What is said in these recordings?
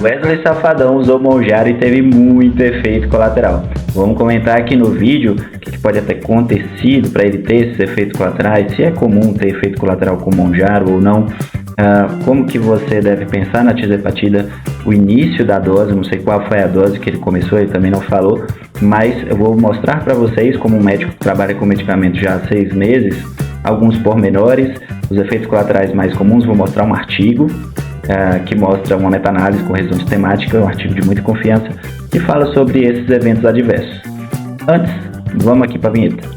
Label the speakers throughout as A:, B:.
A: Wesley Safadão usou Monjaro e teve muito efeito colateral. Vamos comentar aqui no vídeo o que pode ter acontecido para ele ter esses efeitos colaterais, se é comum ter efeito colateral com Monjaro ou não, como que você deve pensar na tizepatida, o início da dose, não sei qual foi a dose que ele começou, ele também não falou, mas eu vou mostrar para vocês, como um médico que trabalha com medicamento já há 6 meses, alguns pormenores, os efeitos colaterais mais comuns. Vou mostrar um artigo que mostra uma meta-análise com revisão sistemática, um artigo de muita confiança, que fala sobre esses eventos adversos. Antes, vamos aqui para a vinheta.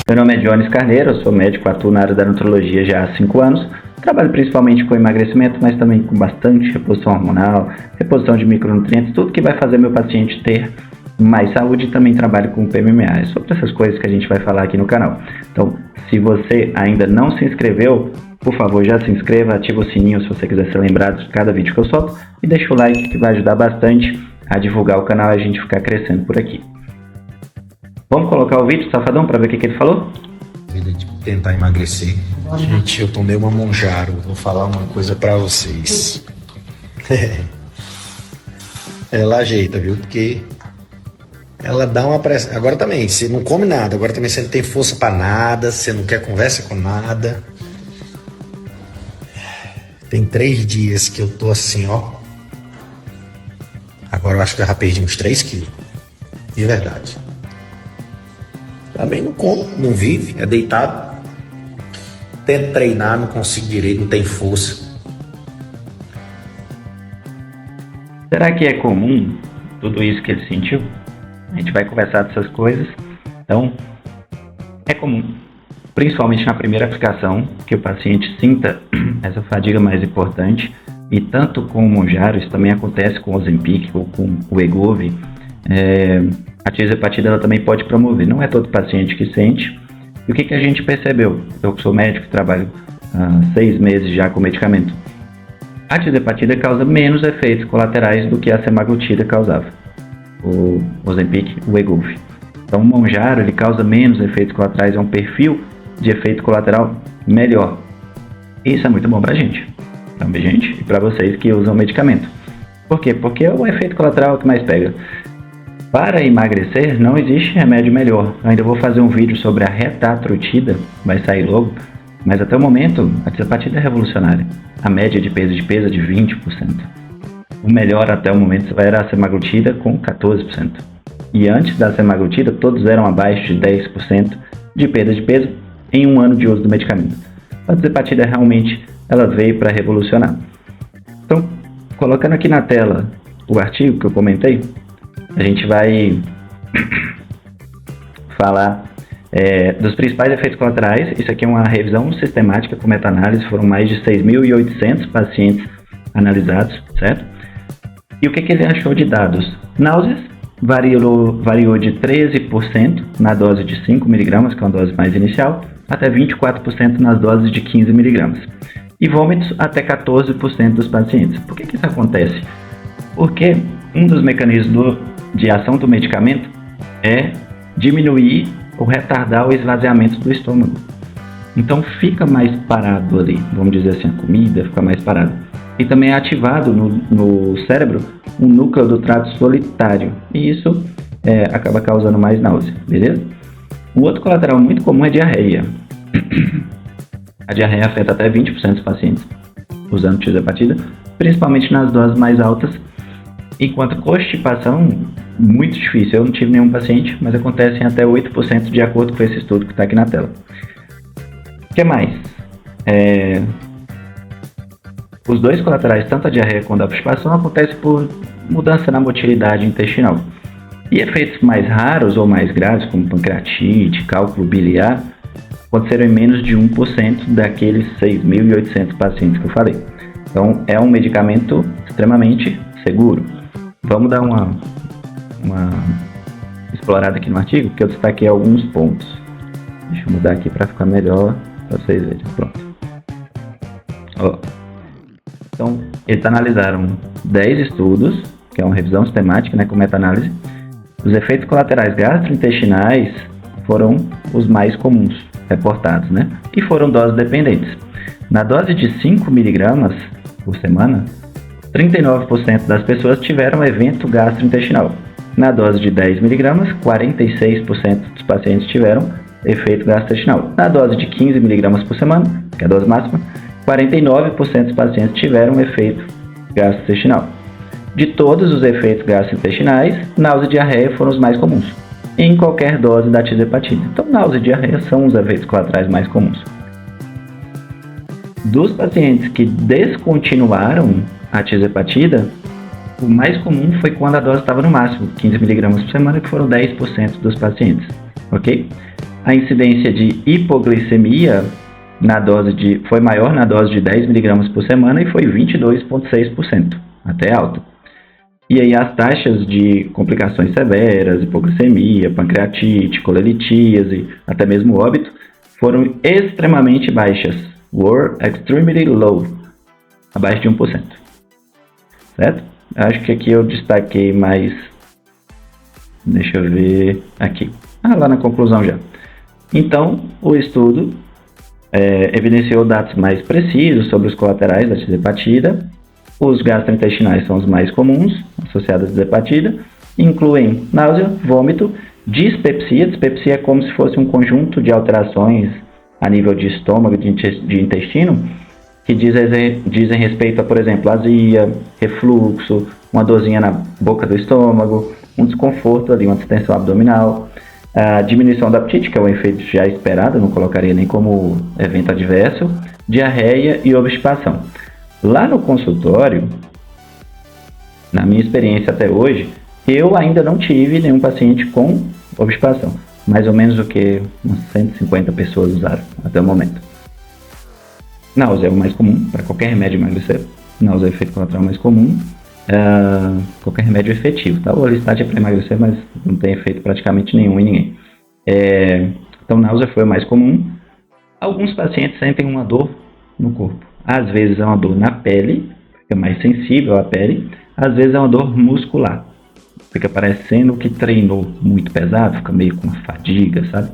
A: Meu nome é Jones Carneiro, eu sou médico, atuo na área da nutrologia já há 5 anos. Trabalho principalmente com emagrecimento, mas também com bastante reposição hormonal, reposição de micronutrientes, tudo que vai fazer meu paciente ter mais saúde. E também trabalho com PMMA. É sobre essas coisas que a gente vai falar aqui no canal. Então, se você ainda não se inscreveu, por favor, já se inscreva, ativa o sininho se você quiser ser lembrado de cada vídeo que eu solto e deixa o like, que vai ajudar bastante a divulgar o canal e a gente ficar crescendo por aqui. Vamos colocar o vídeo, Safadão, para ver o que ele falou?
B: De tentar emagrecer. Gente, eu tomei uma Monjaro, vou falar uma coisa pra vocês. Ela ajeita, viu? Porque ela dá uma pressão. Agora também, você não come nada, agora também você não tem força pra nada, você não quer conversa com nada. Tem 3 dias que eu tô assim, ó. Agora eu acho que eu já perdi uns 3 quilos. De verdade. Também não come, não vive, é deitado. Tento treinar, não consigo direito, não tem força.
A: Será que é comum tudo isso que ele sentiu? A gente vai conversar dessas coisas. Então, é comum, principalmente na primeira aplicação, que o paciente sinta essa fadiga mais importante. E tanto com o Monjaro, isso também acontece com o Ozempic ou com o Wegovy. A tizepatida ela também pode promover, não é todo paciente que sente. E o que a gente percebeu? Eu que sou médico, trabalho há 6 meses já com medicamento. A tizepatida causa menos efeitos colaterais do que a semaglutida causava, o Ozempic, o Wegovy. Então o Monjaro ele causa menos efeitos colaterais, é um perfil de efeito colateral melhor. Isso é muito bom pra gente, e para vocês que usam medicamento. Por quê? Porque é o efeito colateral que mais pega. Para emagrecer, não existe remédio melhor. Eu ainda vou fazer um vídeo sobre a retatrutida, vai sair logo, mas até o momento a tizepatida é revolucionária. A média de peso é de 20%. O melhor até o momento era a semaglutida com 14%. E antes da semaglutida, todos eram abaixo de 10% de perda de peso em 1 ano de uso do medicamento. A tizepatida realmente ela veio para revolucionar. Então, colocando aqui na tela o artigo que eu comentei, a gente vai falar dos principais efeitos colaterais. Isso aqui é uma revisão sistemática com meta-análise, foram mais de 6.800 pacientes analisados, certo? E o que ele achou de dados? Náuseas variou de 13% na dose de 5 mg, que é uma dose mais inicial, até 24% nas doses de 15 mg. E vômitos até 14% dos pacientes. Por que isso acontece? Porque um dos mecanismos de ação do medicamento é diminuir ou retardar o esvaziamento do estômago. Então fica mais parado ali, vamos dizer assim, a comida fica mais parada. E também é ativado no cérebro um núcleo do trato solitário. E isso acaba causando mais náusea, beleza? Um outro colateral muito comum é diarreia. A diarreia afeta até 20% dos pacientes usando tizepatida, principalmente nas doses mais altas. Enquanto constipação, muito difícil. Eu não tive nenhum paciente, mas acontece em até 8% de acordo com esse estudo que está aqui na tela. O que mais? Os 2 colaterais, tanto a diarreia quanto a constipação, acontecem por mudança na motilidade intestinal. E efeitos mais raros ou mais graves, como pancreatite, cálculo biliar, aconteceram em menos de 1% daqueles 6.800 pacientes que eu falei. Então, é um medicamento extremamente seguro. Vamos dar uma explorada aqui no artigo, que eu destaquei alguns pontos. Deixa eu mudar aqui para ficar melhor, para vocês verem. Pronto. Então, eles analisaram 10 estudos, que é uma revisão sistemática, com meta-análise. Os efeitos colaterais gastrointestinais foram os mais comuns reportados, né? E foram doses dependentes. Na dose de 5 mg por semana, 39% das pessoas tiveram evento gastrointestinal. Na dose de 10 mg, 46% dos pacientes tiveram efeito gastrointestinal. Na dose de 15 mg por semana, que é a dose máxima, 49% dos pacientes tiveram efeito gastrointestinal. De todos os efeitos gastrointestinais, náusea e diarreia foram os mais comuns, em qualquer dose da tisepatida. Então, náusea e diarreia são os efeitos colaterais mais comuns. Dos pacientes que descontinuaram a tisepatida, o mais comum foi quando a dose estava no máximo, 15 mg por semana, que foram 10% dos pacientes, ok? A incidência de hipoglicemia foi maior na dose de 10 mg por semana e foi 22,6%, até alta. E aí as taxas de complicações severas, hipoglicemia, pancreatite, colelitíase, até mesmo óbito, foram extremamente baixas, were extremely low, abaixo de 1%. Certo? Acho que aqui eu destaquei mais, deixa eu ver aqui, lá na conclusão já. Então, o estudo evidenciou dados mais precisos sobre os colaterais da tisepatida. Os gastrointestinais são os mais comuns associados à tisepatida, incluem náusea, vômito, dispepsia. Dispepsia é como se fosse um conjunto de alterações a nível de estômago, de intestino, que dizem respeito a, por exemplo, azia, refluxo, uma dorzinha na boca do estômago, um desconforto ali, uma distensão abdominal, a diminuição do apetite, que é um efeito já esperado, não colocaria nem como evento adverso, diarreia e obstipação. Lá no consultório, na minha experiência até hoje, eu ainda não tive nenhum paciente com obstipação. Mais ou menos o que umas 150 pessoas usaram até o momento. Náusea é o mais comum para qualquer remédio emagrecer. Náusea é o efeito colateral mais comum. Qualquer remédio efetivo, tá? O Orlistat é para emagrecer, mas não tem efeito praticamente nenhum em ninguém. Então, náusea foi o mais comum. Alguns pacientes sentem uma dor no corpo. Às vezes é uma dor na pele, fica mais sensível à pele. Às vezes é uma dor muscular, fica parecendo que treinou muito pesado, fica meio com fadiga, sabe?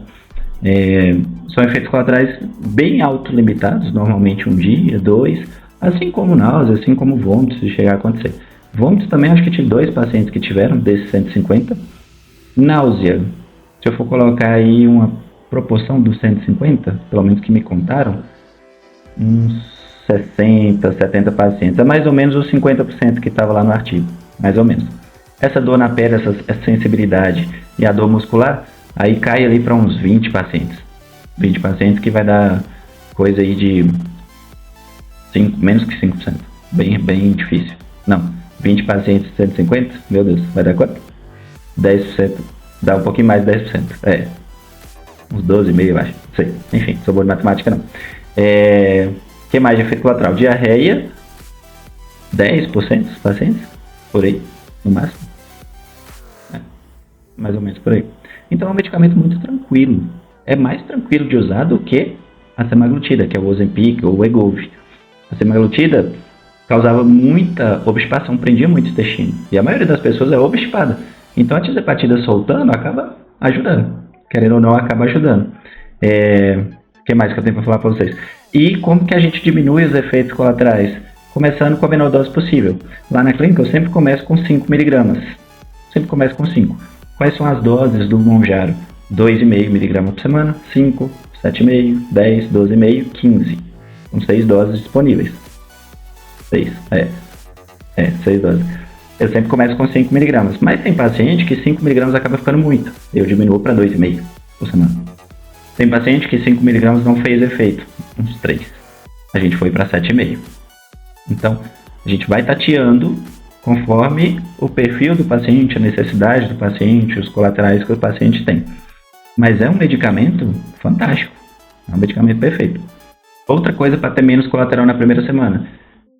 A: São efeitos colaterais bem autolimitados, normalmente 1 dia, 2, assim como náusea, assim como vômitos, se chegar a acontecer. Vômitos também, acho que tive 2 pacientes que tiveram, desses 150. Náusea, se eu for colocar aí uma proporção dos 150, pelo menos que me contaram, uns 60, 70 pacientes, é mais ou menos os 50% que estava lá no artigo, mais ou menos. Essa dor na pele, essa sensibilidade e a dor muscular, aí cai ali para uns 20 pacientes. 20 pacientes que vai dar coisa aí de menos que 5%. Bem difícil. Não, 20 pacientes, 150, meu Deus, vai dar quanto? 10%, dá um pouquinho mais de 10%. Uns 12,5 eu acho, não sei. Enfim, sou bom de matemática não. Que mais de efeito colateral? Diarreia, 10% dos pacientes, por aí, no máximo. Mais ou menos por aí. Então é um medicamento muito tranquilo. É mais tranquilo de usar do que a semaglutida, que é o Ozempic ou o Wegovy. A semaglutida causava muita obstipação, prendia muito o intestino. E a maioria das pessoas é obstipada. Então a tisepatida soltando acaba ajudando. Querendo ou não, acaba ajudando. O que mais que eu tenho para falar para vocês? E como que a gente diminui os efeitos colaterais? Começando com a menor dose possível. Lá na clínica eu sempre começo com 5 mg. Sempre começo com 5. Quais são as doses do Mounjaro? 2,5 mg por semana, 5, 7,5, 10, 12,5, 15. São 6 doses disponíveis. 6, 6 doses. Eu sempre começo com 5 mg, mas tem paciente que 5 mg acaba ficando muito. Eu diminuo para 2,5 por semana. Tem paciente que 5 mg não fez efeito, uns 3. A gente foi para 7,5. Então, a gente vai tateando conforme o perfil do paciente, a necessidade do paciente, os colaterais que o paciente tem. Mas é um medicamento fantástico, é um medicamento perfeito. Outra coisa para ter menos colateral na primeira semana,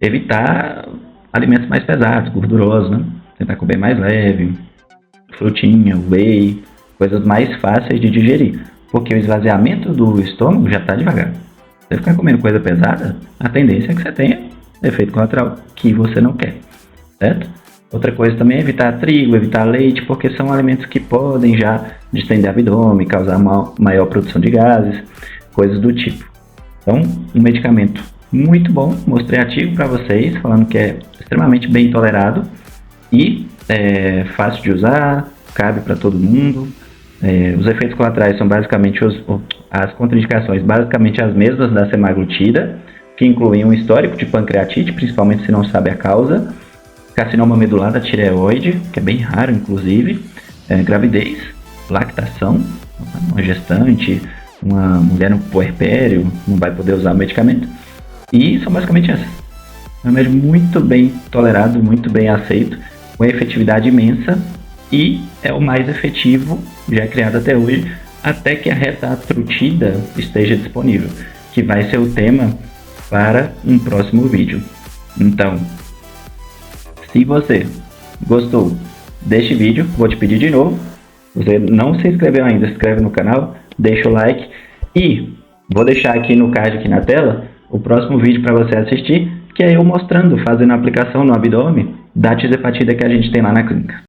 A: evitar alimentos mais pesados, gordurosos, né? Tentar comer mais leve, frutinha, whey, coisas mais fáceis de digerir, porque o esvaziamento do estômago já está devagar. Se você ficar comendo coisa pesada, a tendência é que você tenha efeito colateral que você não quer, certo? Outra coisa também é evitar trigo, evitar leite, porque são alimentos que podem já distender abdômen, causar maior produção de gases, coisas do tipo. Então, um medicamento muito bom, mostrei artigo para vocês, falando que é extremamente bem tolerado e fácil de usar, cabe para todo mundo. Os efeitos colaterais são basicamente as contraindicações, basicamente as mesmas da semaglutida, que incluem um histórico de pancreatite, principalmente se não sabe a causa, carcinoma medular da tireoide, que é bem raro inclusive, gravidez, lactação, uma gestante, uma mulher no puerpério não vai poder usar o medicamento, e são basicamente essas. É um remédio muito bem tolerado, muito bem aceito, com efetividade imensa, e é o mais efetivo já criado até hoje, até que a retatrutida esteja disponível, que vai ser o tema para um próximo vídeo. Então, se você gostou deste vídeo, vou te pedir de novo, se você não se inscreveu ainda, se inscreve no canal, deixa o like e vou deixar aqui no card aqui na tela o próximo vídeo para você assistir, que é eu mostrando, fazendo a aplicação no abdômen da tisepatida que a gente tem lá na clínica.